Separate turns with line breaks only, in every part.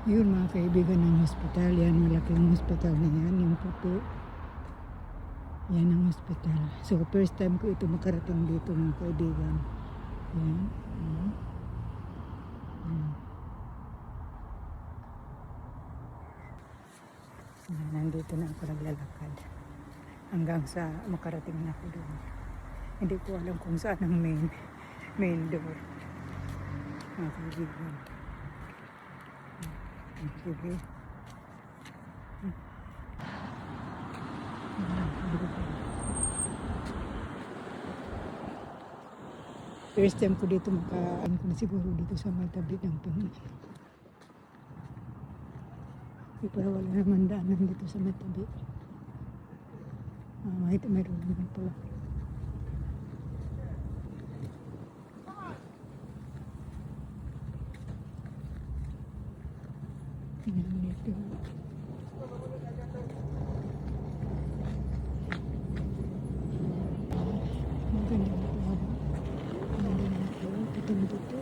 Yun mga kaibigan ng hospital. Yan, malaking hospital na yan. Yung puti. Yan ang hospital. So first time ko ito makarating dito mga kaibigan. Yan. Yan. Yan. Nandito na ako naglalakad. Hanggang sa makarating na ako doon. Hindi ko alam kung saan ang main door. Mga kaibigan. Sige. First time ko dito makaan ko na siguro dito sa may tabi ng Panginoon. Pero wala naman daanan dito sa may tabi. Mayroon naman pala. Tingnan dito. Maganda ito. Maganda ito. Itong dito.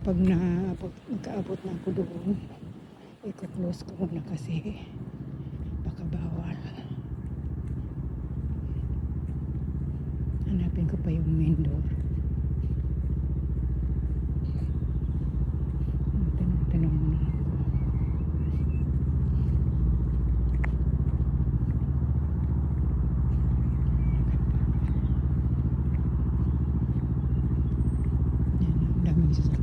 Pag nakaabot na ako doon, i-close ko muna kasi baka bawal. Hanapin ko pa yung main door. Tanong muna ako. Yan, ang daming sasakyan.